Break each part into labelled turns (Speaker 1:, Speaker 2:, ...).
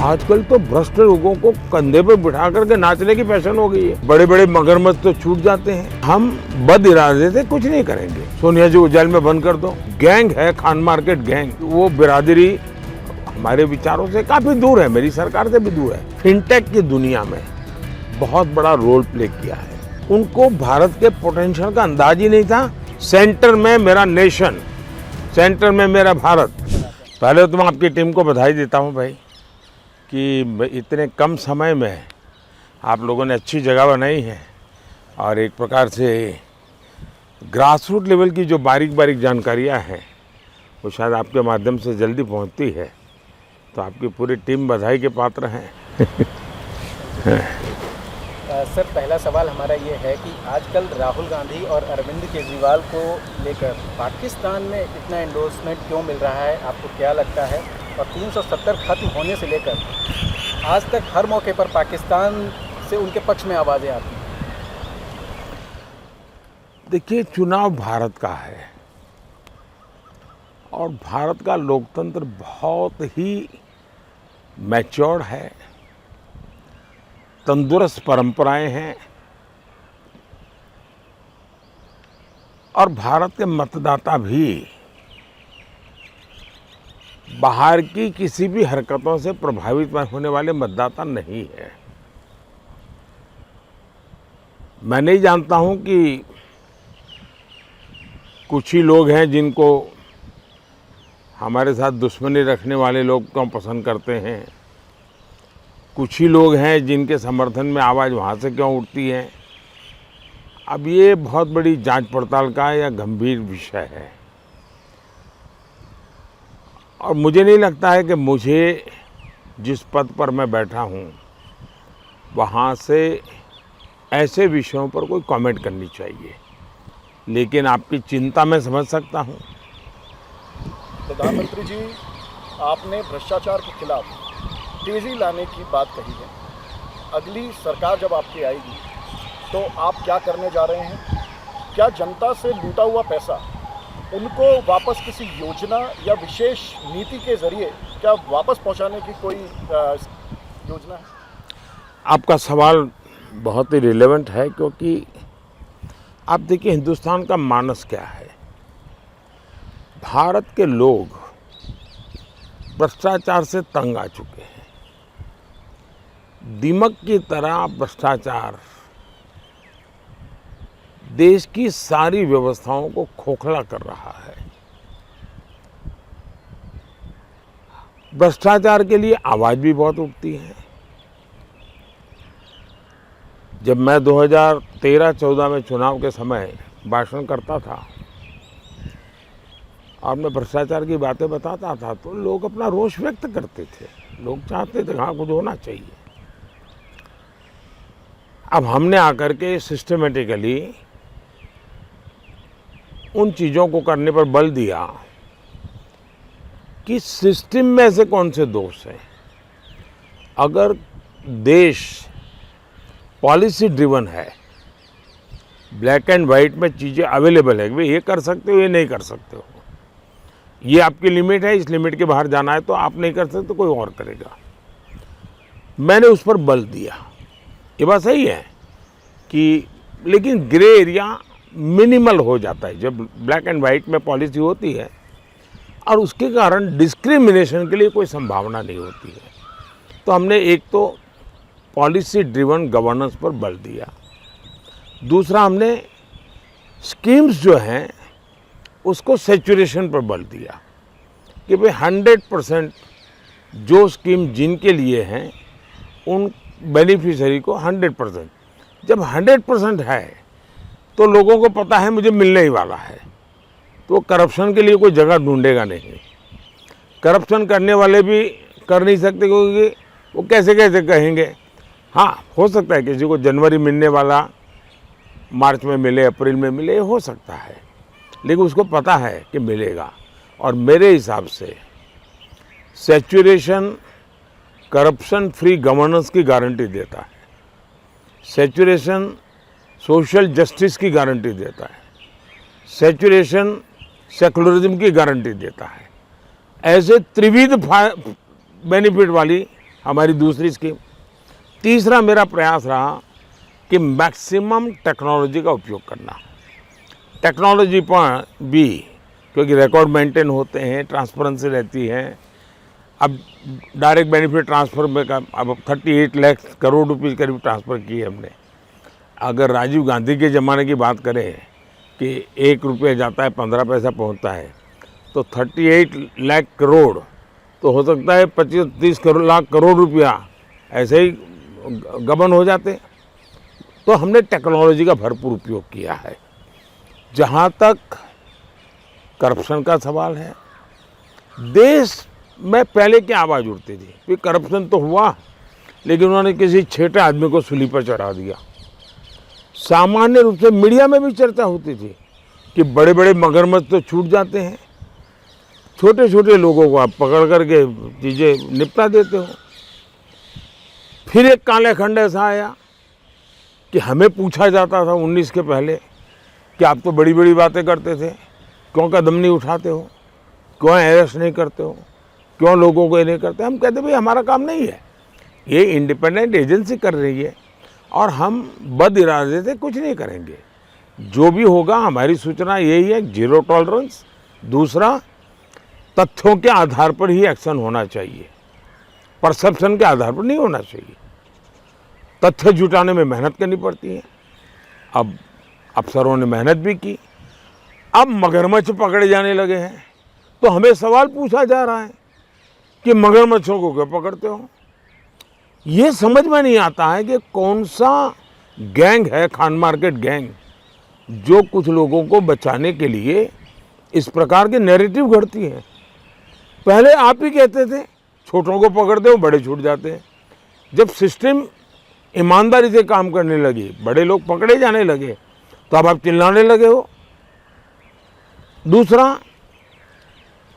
Speaker 1: आजकल तो भ्रष्ट लोगों को कंधे पे बिठा करके नाचने की फैशन हो गई है। बड़े बड़े मगरमच्छ तो छूट जाते हैं। हम बद इरादे से कुछ नहीं करेंगे। सोनिया जी को जेल में बंद कर दो। गैंग है खान मार्केट गैंग, वो बिरादरी हमारे विचारों से काफी दूर है, मेरी सरकार से भी दूर है। फिनटेक की दुनिया में बहुत बड़ा रोल प्ले किया है। उनको भारत के पोटेंशियल का अंदाज ही नहीं था। सेंटर में मेरा नेशन, सेंटर में मेरा भारत। पहले तो मैं आपकी टीम को बधाई देता हूं भाई कि इतने कम समय में आप लोगों ने अच्छी जगह बनाई है और एक प्रकार से ग्रास रूट लेवल की जो बारीक बारीक जानकारियां हैं वो शायद आपके माध्यम से जल्दी पहुंचती है, तो आपकी पूरी टीम बधाई के पात्र हैं।
Speaker 2: सर, पहला सवाल हमारा ये है कि आजकल राहुल गांधी और अरविंद केजरीवाल को लेकर पाकिस्तान में इतना एंडोर्समेंट क्यों मिल रहा है, आपको क्या लगता है? और 370 खत्म होने से लेकर आज तक हर मौके पर पाकिस्तान से उनके पक्ष में आवाज़ें आती हैं।
Speaker 1: देखिए, चुनाव भारत का है और भारत का लोकतंत्र बहुत ही मैच्योर्ड है, तंदुरुस्त परंपराएं हैं और भारत के मतदाता भी बाहर की किसी भी हरकतों से प्रभावित होने वाले मतदाता नहीं है। मैं नहीं जानता हूं कि कुछ ही लोग हैं जिनको हमारे साथ दुश्मनी रखने वाले लोग क्यों पसंद करते हैं, कुछ ही लोग हैं जिनके समर्थन में आवाज़ वहाँ से क्यों उठती है। अब ये बहुत बड़ी जांच पड़ताल का या गंभीर विषय है और मुझे नहीं लगता है कि मुझे जिस पद पर मैं बैठा हूँ वहाँ से ऐसे विषयों पर कोई कमेंट करनी चाहिए, लेकिन आपकी चिंता मैं समझ सकता हूँ।
Speaker 3: प्रधानमंत्री जी, आपने भ्रष्टाचार के खिलाफ तेजी लाने की बात कही है। अगली सरकार जब आपकी आएगी तो आप क्या करने जा रहे हैं? क्या जनता से लूटा हुआ पैसा उनको वापस किसी योजना या विशेष नीति के जरिए क्या वापस पहुंचाने की कोई योजना है?
Speaker 1: आपका सवाल बहुत ही रिलेवेंट है, क्योंकि आप देखिए हिंदुस्तान का मानस क्या है। भारत के लोग भ्रष्टाचार से तंग आ चुके हैं। दीमक की तरह भ्रष्टाचार देश की सारी व्यवस्थाओं को खोखला कर रहा है। भ्रष्टाचार के लिए आवाज भी बहुत उठती है। जब मैं 2013-14 में चुनाव के समय भाषण करता था और मैं भ्रष्टाचार की बातें बताता था तो लोग अपना रोष व्यक्त करते थे। लोग चाहते थे हाँ कुछ होना चाहिए। अब हमने आकर के सिस्टमेटिकली उन चीज़ों को करने पर बल दिया कि सिस्टम में ऐसे कौन से दोष हैं। अगर देश पॉलिसी ड्रिवन है, ब्लैक एंड वाइट में चीज़ें अवेलेबल है, वे ये कर सकते हो ये नहीं कर सकते हो, ये आपकी लिमिट है, इस लिमिट के बाहर जाना है तो आप नहीं कर सकते, कोई और करेगा। मैंने उस पर बल दिया। ये बात सही है कि लेकिन ग्रे एरिया मिनिमल हो जाता है जब ब्लैक एंड वाइट में पॉलिसी होती है और उसके कारण डिस्क्रिमिनेशन के लिए कोई संभावना नहीं होती है। तो हमने एक तो पॉलिसी ड्रिवन गवर्नेंस पर बल दिया। दूसरा, हमने स्कीम्स जो हैं उसको सैचुरेशन पर बल दिया कि भाई 100% जो स्कीम जिनके लिए हैं उन बेनिफिशियरी को 100%, जब 100% है तो लोगों को पता है मुझे मिलने ही वाला है, तो करप्शन के लिए कोई जगह ढूंढेगा नहीं। करप्शन करने वाले भी कर नहीं सकते क्योंकि वो कैसे कैसे कहेंगे। हाँ, हो सकता है किसी को जनवरी मिलने वाला मार्च में मिले, अप्रैल में मिले, हो सकता है, लेकिन उसको पता है कि मिलेगा। और मेरे हिसाब से सैचुरेशन करप्शन फ्री गवर्नेंस की गारंटी देता है, सैचुरेशन सोशल जस्टिस की गारंटी देता है, सैचुरेशन सेकुलरिज्म की गारंटी देता है। ऐसे त्रिविध बेनिफिट वाली हमारी दूसरी स्कीम। तीसरा मेरा प्रयास रहा कि मैक्सिमम टेक्नोलॉजी का उपयोग करना। टेक्नोलॉजी पर भी, क्योंकि रिकॉर्ड मेंटेन होते हैं, ट्रांसपेरेंसी रहती है। अब डायरेक्ट बेनिफिट ट्रांसफ़र में का अब 38 लाख करोड़ रुपये करीब ट्रांसफ़र किए हमने। अगर राजीव गांधी के ज़माने की बात करें कि 1 रुपये जाता है 15 पैसा पहुंचता है, तो 38 लाख करोड़ तो हो सकता है 25-30 लाख करोड़ रुपया ऐसे ही गबन हो जाते। तो हमने टेक्नोलॉजी का भरपूर उपयोग किया है। जहाँ तक करप्शन का सवाल है, देश में पहले क्या आवाज़ उठती थी कि करप्शन तो हुआ, लेकिन उन्होंने किसी छेटे आदमी को सूली पर चढ़ा दिया। सामान्य रूप से मीडिया में भी चर्चा होती थी कि बड़े बड़े मगरमच्छ तो छूट जाते हैं, छोटे छोटे लोगों को आप पकड़ करके चीज़ें निपटा देते हो। फिर एक काले खंड ऐसा आया कि हमें पूछा जाता था 19 के पहले कि आप तो बड़ी बड़ी बातें करते थे, क्यों कदम नहीं उठाते हो, क्यों अरेस्ट नहीं करते हो, क्यों लोगों को ये नहीं करते। हम कहते भाई हमारा काम नहीं है, ये इंडिपेंडेंट एजेंसी कर रही है और हम बद इरादे से कुछ नहीं करेंगे। जो भी होगा हमारी सूचना यही है, जीरो टॉलरेंस। दूसरा, तथ्यों के आधार पर ही एक्शन होना चाहिए, परसेप्शन के आधार पर नहीं होना चाहिए। तथ्य जुटाने में मेहनत करनी पड़ती है। अब अफसरों ने मेहनत भी की, अब मगरमच्छ पकड़े जाने लगे हैं, तो हमें सवाल पूछा जा रहा है कि मगरमच्छों को क्यों पकड़ते हो। ये समझ में नहीं आता है कि कौन सा गैंग है, खान मार्केट गैंग, जो कुछ लोगों को बचाने के लिए इस प्रकार के नैरेटिव घड़ती है। पहले आप ही कहते थे छोटों को पकड़ते हो, बड़े छूट जाते हैं। जब सिस्टम ईमानदारी से काम करने लगी, बड़े लोग पकड़े जाने लगे, तो अब आप चिल्लाने लगे हो। दूसरा,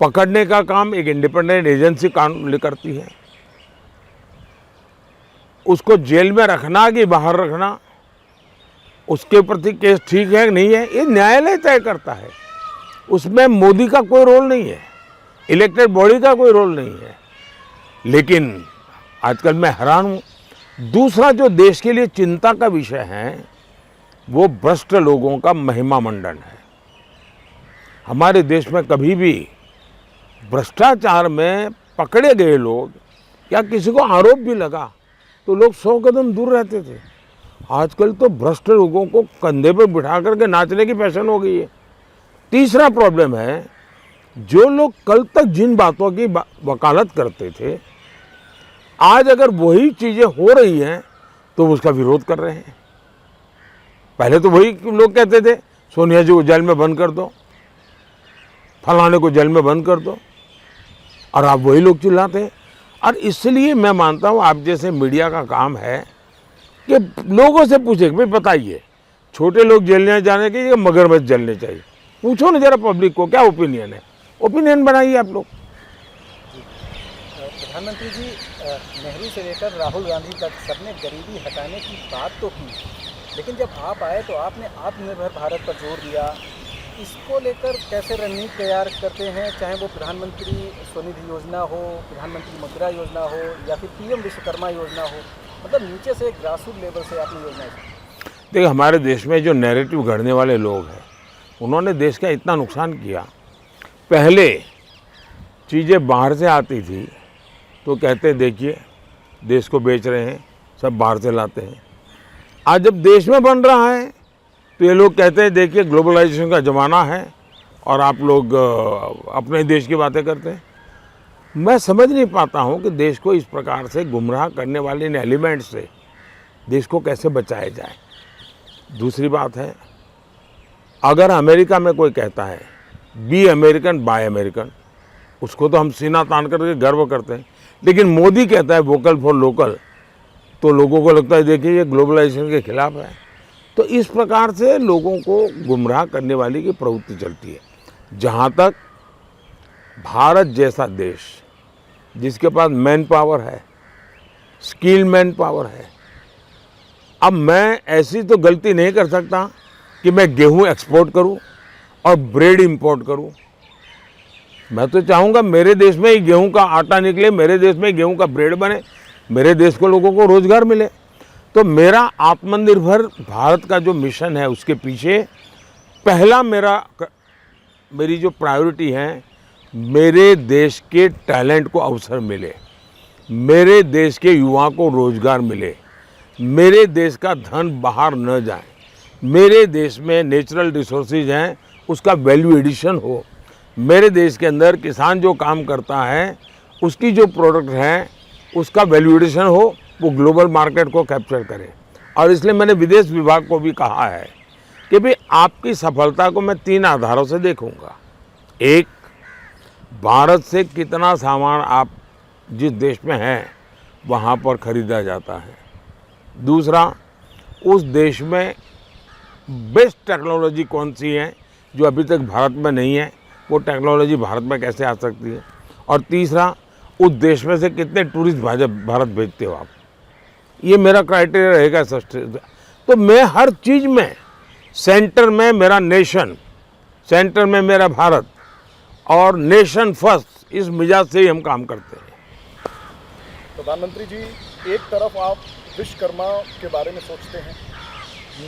Speaker 1: पकड़ने का काम एक इंडिपेंडेंट एजेंसी काम करती है, उसको जेल में रखना कि बाहर रखना, उसके प्रति केस ठीक है कि नहीं है, ये न्यायालय तय करता है। उसमें मोदी का कोई रोल नहीं है, इलेक्टेड बॉडी का कोई रोल नहीं है। लेकिन आजकल मैं हैरान हूँ। दूसरा जो देश के लिए चिंता का विषय है, वो भ्रष्ट लोगों का महिमा मंडन है। हमारे देश में कभी भी भ्रष्टाचार में पकड़े गए लोग या किसी को आरोप भी लगा तो लोग 100 कदम दूर रहते थे। आजकल तो भ्रष्ट लोगों को कंधे पर बिठा करके नाचने की फैशन हो गई है। तीसरा प्रॉब्लम है, जो लोग कल तक जिन बातों की वकालत करते थे, आज अगर वही चीज़ें हो रही हैं तो उसका विरोध कर रहे हैं। पहले तो वही लोग कहते थे सोनिया जी को जेल में बंद कर दो, फलाने को जेल में बंद कर दो, और आप वही लोग चिल्लाते हैं। और इसलिए मैं मानता हूँ आप जैसे मीडिया का काम है कि लोगों से पूछे कि भाई बताइए, छोटे लोग जेल जाने के मगरमच्छ जलने चाहिए। पूछो ना जरा पब्लिक को क्या ओपिनियन है, ओपिनियन बनाइए आप लोग।
Speaker 2: प्रधानमंत्री जी, नेहरू से लेकर राहुल गांधी तक सबने गरीबी हटाने की बात तो की, लेकिन जब आप आए तो आपने आत्मनिर्भर भारत पर जोर दिया। इसको लेकर कैसे रणनीति तैयार करते हैं, चाहे वो प्रधानमंत्री स्वनिधि योजना हो, प्रधानमंत्री मुद्रा योजना हो, या फिर पीएम विश्वकर्मा योजना हो, मतलब नीचे से ग्रासरूट लेवल से आपने योजनाएं।
Speaker 1: देखिए, हमारे देश में जो नैरेटिव गढ़ने वाले लोग हैं, उन्होंने देश का इतना नुकसान किया। पहले चीज़ें बाहर से आती थी तो कहते देखिए देश को बेच रहे हैं, सब बाहर से लाते हैं। आज जब देश में बन रहा है तो ये लोग कहते हैं देखिए ग्लोबलाइजेशन का ज़माना है और आप लोग अपने देश की बातें करते हैं। मैं समझ नहीं पाता हूँ कि देश को इस प्रकार से गुमराह करने वाले इन एलिमेंट से देश को कैसे बचाया जाए। दूसरी बात है, अगर अमेरिका में कोई कहता है बी अमेरिकन बाय अमेरिकन, उसको तो हम सीना तान करके गर्व करते हैं, लेकिन मोदी कहता है वोकल फॉर लोकल, तो लोगों को लगता है देखिए ये ग्लोबलाइजेशन के खिलाफ है। तो इस प्रकार से लोगों को गुमराह करने वाली की प्रवृत्ति चलती है। जहाँ तक भारत जैसा देश जिसके पास मैन पावर है, स्किल मैन पावर है, अब मैं ऐसी तो गलती नहीं कर सकता कि मैं गेहूं एक्सपोर्ट करूं और ब्रेड इंपोर्ट करूं। मैं तो चाहूँगा मेरे देश में ही गेहूं का आटा निकले, मेरे देश में गेहूं का ब्रेड बने, मेरे देश को लोगों को रोजगार मिले। तो मेरा आत्मनिर्भर भारत का जो मिशन है उसके पीछे पहला मेरी जो प्रायोरिटी है, मेरे देश के टैलेंट को अवसर मिले, मेरे देश के युवा को रोजगार मिले, मेरे देश का धन बाहर न जाए, मेरे देश में नेचुरल रिसोर्सेज हैं उसका वैल्यू एडिशन हो, मेरे देश के अंदर किसान जो काम करता है उसकी जो प्रोडक्ट है उसका वैल्यू एडिशन हो, वो ग्लोबल मार्केट को कैप्चर करे। और इसलिए मैंने विदेश विभाग को भी कहा है कि भाई आपकी सफलता को मैं 3 आधारों से देखूंगा। एक, भारत से कितना सामान आप जिस देश में हैं वहाँ पर खरीदा जाता है। दूसरा, उस देश में बेस्ट टेक्नोलॉजी कौन सी है जो अभी तक भारत में नहीं है, वो टेक्नोलॉजी भारत में कैसे आ सकती है। और तीसरा, उस देश में से कितने टूरिस्ट भारत भेजते हो आप। ये मेरा क्राइटेरिया रहेगा सस्टेन। तो मैं हर चीज़ में सेंटर में मेरा नेशन, सेंटर में मेरा भारत और नेशन फर्स्ट, इस मिजाज से ही हम काम करते हैं।
Speaker 3: प्रधानमंत्री जी, एक तरफ आप विश्वकर्मा के बारे में सोचते हैं,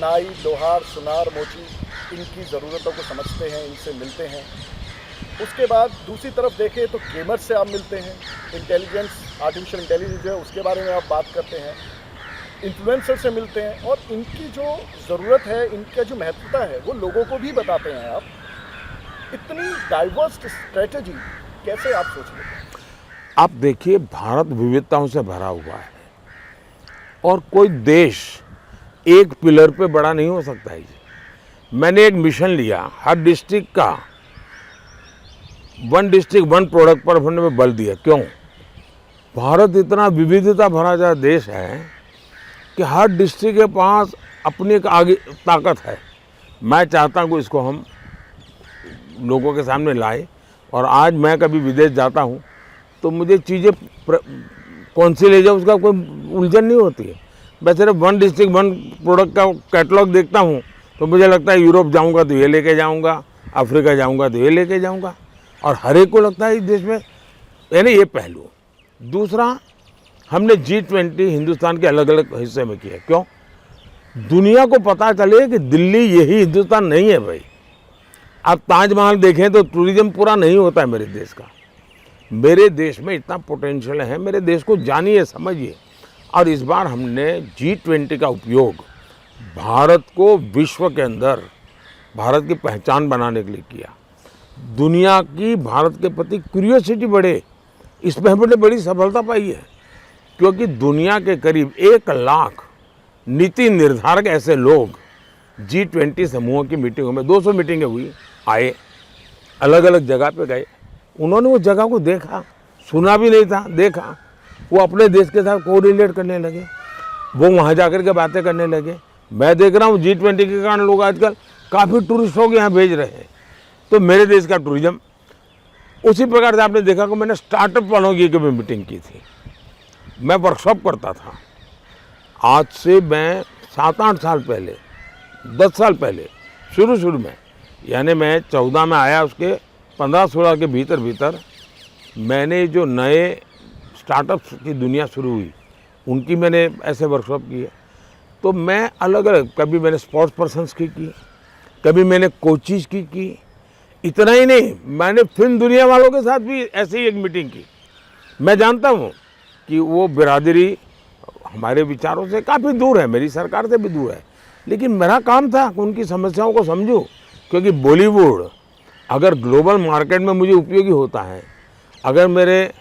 Speaker 3: नाई, लोहार, सुनार, मोची, इनकी ज़रूरतों को समझते हैं, इनसे मिलते हैं। उसके बाद दूसरी तरफ देखें तो गेमर्स से आप मिलते हैं, इंटेलिजेंस, आर्टिफिशियल इंटेलिजेंस है उसके बारे में आप बात करते हैं, इन्फ्लुएंसर से मिलते हैं और इनकी जो ज़रूरत है, इनका जो महत्वता है वो लोगों को भी बताते हैं आप। इतनी डाइवर्स स्ट्रेटजी कैसे आप सोच लेते हैं?
Speaker 1: आप देखिए, भारत विविधताओं से भरा हुआ है और कोई देश एक पिलर पे बड़ा नहीं हो सकता है। मैंने एक मिशन लिया, हर डिस्ट्रिक्ट का 1 डिस्ट्रिक्ट 1 प्रोडक्ट पर हमने बल दिया। क्यों? भारत इतना विविधता भरा देश है कि हर डिस्ट्रिक्ट के पास अपनी एक आगे ताकत है। मैं चाहता हूँ इसको हम लोगों के सामने लाए। और आज मैं कभी विदेश जाता हूँ तो मुझे चीज़ें कौन सी ले जाऊँ उसका कोई उलझन नहीं होती है। मैं सिर्फ 1 डिस्ट्रिक्ट 1 प्रोडक्ट का कैटलॉग देखता हूँ तो मुझे लगता है यूरोप जाऊँगा तो ये लेके जाऊँगा, अफ्रीका जाऊँगा तो ये लेके जाऊँगा, और हर एक को लगता है इस देश में, यानी ये पहलू। दूसरा, हमने G20 हिंदुस्तान के अलग अलग हिस्से में किया। क्यों? दुनिया को पता चले कि दिल्ली यही हिंदुस्तान नहीं है भाई। आप ताजमहल देखें तो टूरिज्म पूरा नहीं होता है मेरे देश का। मेरे देश में इतना पोटेंशियल है, मेरे देश को जानिए, समझिए। और इस बार हमने G20 का उपयोग भारत को विश्व के अंदर भारत की पहचान बनाने के लिए किया। दुनिया की भारत के प्रति क्यूरियोसिटी बढ़े, इसमें हमने बड़ी सफलता पाई है। क्योंकि दुनिया के करीब 1 लाख नीति निर्धारक ऐसे लोग G20 समूहों की मीटिंगों में, 200 मीटिंगें हुई, आए, अलग अलग जगह पे गए। उन्होंने वो जगह को देखा, सुना भी नहीं था, देखा। वो अपने देश के साथ कोरिलेट करने लगे, वो वहाँ जाकर के बातें करने लगे। मैं देख रहा हूँ G20 के कारण लोग आजकल काफ़ी टूरिस्टों को यहाँ भेज रहे हैं। तो मेरे देश का टूरिज्म उसी प्रकार से आपने देखा कि मैंने स्टार्टअप वालों की कभी मीटिंग की थी, मैं वर्कशॉप करता था। आज से मैं 7-8 साल पहले, 10 साल पहले, शुरू में, यानी मैं 14 में आया, उसके 15-16 के भीतर मैंने जो नए स्टार्टअप्स की दुनिया शुरू हुई उनकी मैंने ऐसे वर्कशॉप किए। तो मैं अलग अलग, कभी मैंने स्पोर्ट्स पर्सन्स की, कभी मैंने कोचिज की। इतना ही नहीं, मैंने फिल्म दुनिया वालों के साथ भी ऐसे ही एक मीटिंग की। मैं जानता हूँ कि वो बिरादरी हमारे विचारों से काफ़ी दूर है, मेरी सरकार से भी दूर है, लेकिन मेरा काम था कि उनकी समस्याओं को समझूं। क्योंकि बॉलीवुड अगर ग्लोबल मार्केट में मुझे उपयोगी होता है, अगर मेरे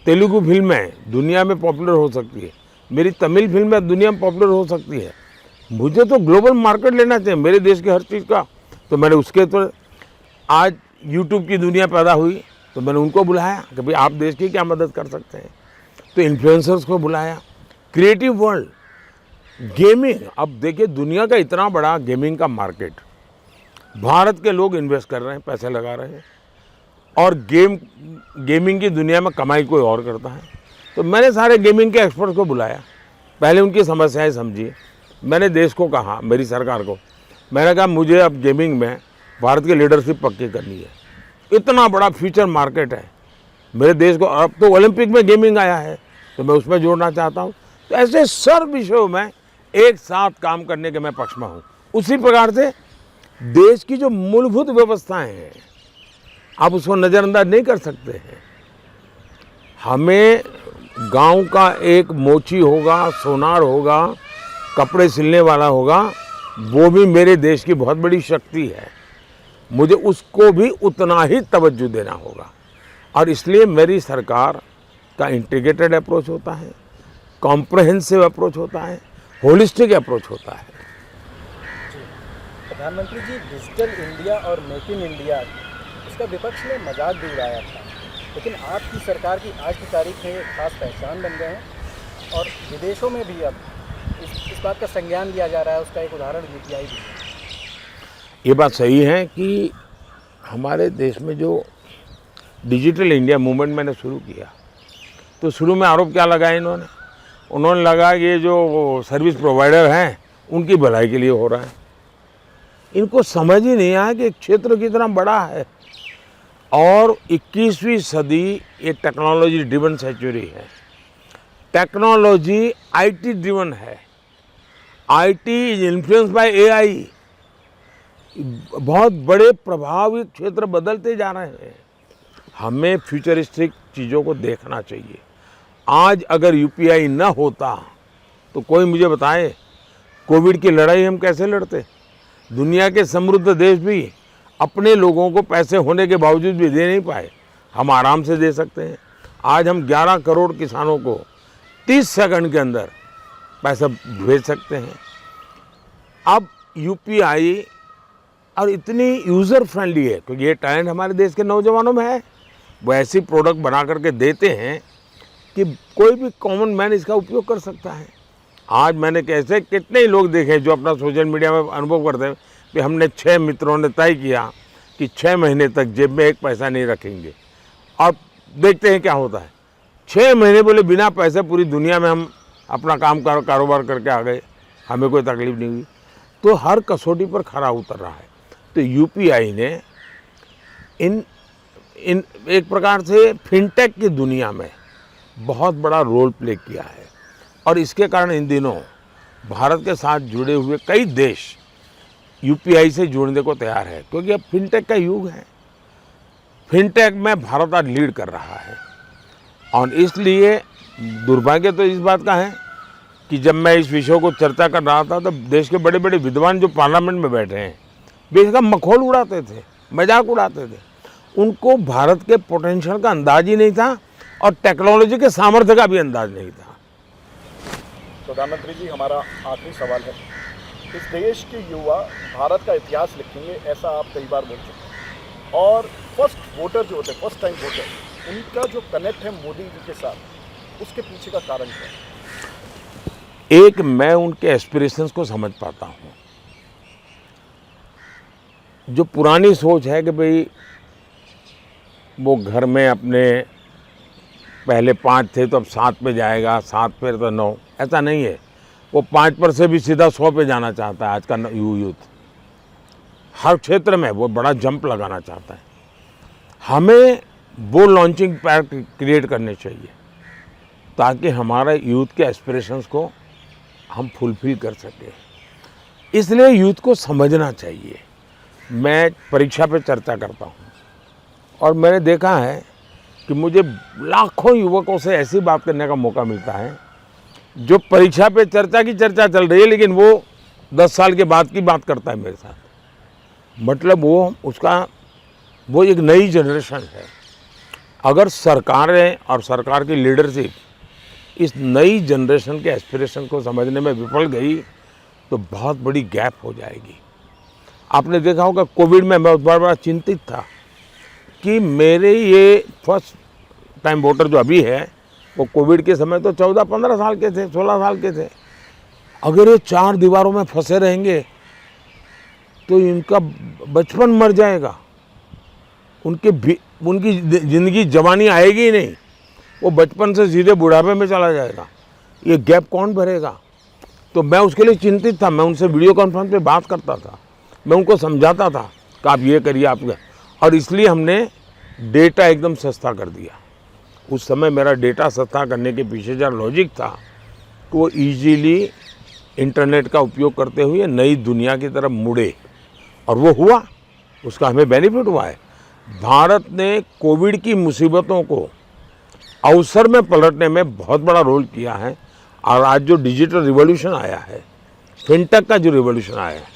Speaker 1: तेलुगु फिल्में दुनिया में पॉपुलर हो सकती है, मेरी तमिल फिल्में दुनिया में पॉपुलर हो सकती है, मुझे तो ग्लोबल मार्केट लेना चाहिए मेरे देश के हर चीज़ का। तो मैंने उसके तो आज यूट्यूब की दुनिया पैदा हुई तो मैंने उनको बुलाया कि भाई आप देश की क्या मदद कर सकते हैं। तो इन्फ्लुएंसर्स को बुलाया, क्रिएटिव वर्ल्ड, गेमिंग। अब देखिए, दुनिया का इतना बड़ा गेमिंग का मार्केट, भारत के लोग इन्वेस्ट कर रहे हैं, पैसे लगा रहे हैं, और गेमिंग की दुनिया में कमाई कोई और करता है। तो मैंने सारे गेमिंग के एक्सपर्ट्स को बुलाया, पहले उनकी समस्याएं समझी। मैंने देश को कहा, मेरी सरकार को, मैंने कहा मुझे अब गेमिंग में भारत की लीडरशिप पक्की करनी है। इतना बड़ा फ्यूचर मार्केट है मेरे देश को। अब तो ओलंपिक में गेमिंग आया है, तो मैं उसमें जोड़ना चाहता हूँ। तो ऐसे सर्व विषयों में एक साथ काम करने के मैं पक्ष में हूँ। उसी प्रकार से देश की जो मूलभूत व्यवस्थाएं हैं आप उसको नज़रअंदाज नहीं कर सकते हैं। हमें गांव का एक मोची होगा, सोनार होगा, कपड़े सिलने वाला होगा, वो भी मेरे देश की बहुत बड़ी शक्ति है। मुझे उसको भी उतना ही तवज्जो देना होगा और इसलिए मेरी सरकार का इंटीग्रेटेड अप्रोच होता है, कॉम्प्रहेंसिव अप्रोच होता है, होलिस्टिक अप्रोच होता है।
Speaker 2: प्रधानमंत्री जी, डिजिटल इंडिया और मेक इन इंडिया इसका विपक्ष ने मजाक भी उड़ाया था, लेकिन आपकी सरकार की आज की तारीख में एक खास पहचान बन गए हैं और विदेशों में भी अब इस बात का संज्ञान लिया जा रहा है। उसका एक उदाहरण यूपीआई भी है।
Speaker 1: ये बात सही है कि हमारे देश में जो डिजिटल इंडिया मूवमेंट मैंने शुरू किया तो शुरू में आरोप क्या लगाया उन्होंने लगा कि ये जो सर्विस प्रोवाइडर हैं उनकी भलाई के लिए हो रहा है। इनको समझ ही नहीं आया कि क्षेत्र कितना बड़ा है और 21वीं सदी ये टेक्नोलॉजी ड्रिवन सेंचुरी है। टेक्नोलॉजी आईटी ड्रिवन है। IT is influence by AI. बहुत बड़े प्रभावित क्षेत्र बदलते जा रहे हैं। हमें फ्यूचरिस्टिक चीज़ों को देखना चाहिए। आज अगर यूपीआई ना होता तो कोई मुझे बताए कोविड की लड़ाई हम कैसे लड़ते। दुनिया के समृद्ध देश भी अपने लोगों को पैसे होने के बावजूद भी दे नहीं पाए, हम आराम से दे सकते हैं। आज हम 11 करोड़ किसानों को 30 सेकंड के अंदर पैसा भेज सकते हैं। अब यूपीआई और इतनी यूज़र फ्रेंडली है क्योंकि ये टैलेंट हमारे देश के नौजवानों में है। वो ऐसी प्रोडक्ट बना करके देते हैं कि कोई भी कॉमन मैन इसका उपयोग कर सकता है। आज मैंने कैसे कितने ही लोग देखे जो अपना सोशल मीडिया में अनुभव करते हैं कि हमने 6 मित्रों ने तय किया कि 6 महीने तक जेब में एक पैसा नहीं रखेंगे और देखते हैं क्या होता है। 6 महीने बोले बिना पैसे पूरी दुनिया में हम अपना कारोबार करके आ गए, हमें कोई तकलीफ नहीं हुई। तो हर कसौटी पर खरा उतर रहा है। तो यूपीआई ने इन एक प्रकार से फिनटेक की दुनिया में बहुत बड़ा रोल प्ले किया है और इसके कारण इन दिनों भारत के साथ जुड़े हुए कई देश यूपीआई से जुड़ने को तैयार है क्योंकि अब फिनटेक का युग है। फिनटेक में भारत आज लीड कर रहा है और इसलिए दुर्भाग्य तो इस बात का है कि जब मैं इस विषय को चर्चा कर रहा था तो देश के बड़े बड़े विद्वान जो पार्लियामेंट में बैठे हैं वे इसका मखौल उड़ाते थे, मजाक उड़ाते थे। उनको भारत के पोटेंशियल का अंदाज ही नहीं था और टेक्नोलॉजी के सामर्थ्य का भी अंदाज नहीं था।
Speaker 3: प्रधानमंत्री जी, हमारा आखिरी सवाल है, इस देश के युवा भारत का इतिहास लिखेंगे ऐसा आप कई बार बोल चुके हैं और फर्स्ट वोटर जो होते हैं, फर्स्ट टाइम वोटर, उनका जो कनेक्ट है मोदी जी के साथ, उसके पीछे का कारण क्या है?
Speaker 1: एक, मैं उनके एस्पिरेशंस को समझ पाता हूँ। जो पुरानी सोच है कि भाई वो घर में अपने पहले 5 थे तो अब 7 पे जाएगा, 7 पे तो 9, ऐसा नहीं है। वो 5 पर से भी सीधा 100 पे जाना चाहता है। आज का यूथ हर क्षेत्र में वो बड़ा जंप लगाना चाहता है। हमें वो लॉन्चिंग पैड क्रिएट करने चाहिए ताकि हमारा यूथ के एस्पिरेशंस को हम फुलफिल कर सकें। इसलिए यूथ को समझना चाहिए। मैं परीक्षा पे चर्चा करता हूँ और मैंने देखा है कि मुझे लाखों युवकों से ऐसी बात करने का मौका मिलता है जो परीक्षा पे चर्चा की चर्चा चल रही है लेकिन वो 10 साल के बाद की बात करता है मेरे साथ। मतलब वो एक नई जनरेशन है। अगर सरकारें और सरकार की लीडरशिप इस नई जनरेशन के एस्पिरेशन को समझने में विफल गई तो बहुत बड़ी गैप हो जाएगी। आपने देखा होगा कोविड में मैं बड़ा चिंतित था कि मेरे ये फर्स्ट टाइम वोटर जो अभी है वो कोविड के समय तो 14-15 साल के थे, 16 साल के थे। अगर ये 4 दीवारों में फंसे रहेंगे तो इनका बचपन मर जाएगा, उनकी ज़िंदगी जवानी आएगी ही नहीं, वो बचपन से सीधे बुढ़ापे में चला जाएगा। ये गैप कौन भरेगा? तो मैं उसके लिए चिंतित था। मैं उनसे वीडियो कॉन्फ्रेंस पे बात करता था, मैं उनको समझाता था कि आप ये करिए, आप। और इसलिए हमने डेटा एकदम सस्ता कर दिया। उस समय मेरा डेटा सस्ता करने के पीछे जो लॉजिक था कि वो इजीली इंटरनेट का उपयोग करते हुए नई दुनिया की तरफ मुड़े, और वो हुआ, उसका हमें बेनिफिट हुआ है। भारत ने कोविड की मुसीबतों को अवसर में पलटने में बहुत बड़ा रोल किया है, और आज जो डिजिटल रिवॉल्यूशन आया है, फिनटेक का जो रिवॉल्यूशन आया है,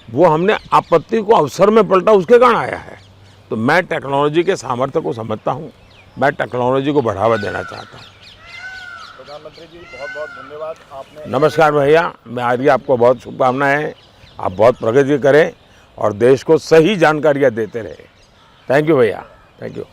Speaker 1: वो हमने आपत्ति को अवसर में पलटा, उसके कारण आया है। तो मैं टेक्नोलॉजी के सामर्थ्य को समझता हूँ, मैं टेक्नोलॉजी को बढ़ावा देना चाहता हूँ।
Speaker 3: प्रधानमंत्री जी बहुत बहुत धन्यवाद आपने।
Speaker 1: नमस्कार भैया, मैं आगे आपको बहुत शुभकामनाएं, आप बहुत प्रगति करें और देश को सही जानकारियाँ देते रहे। थैंक यू भैया, थैंक यू।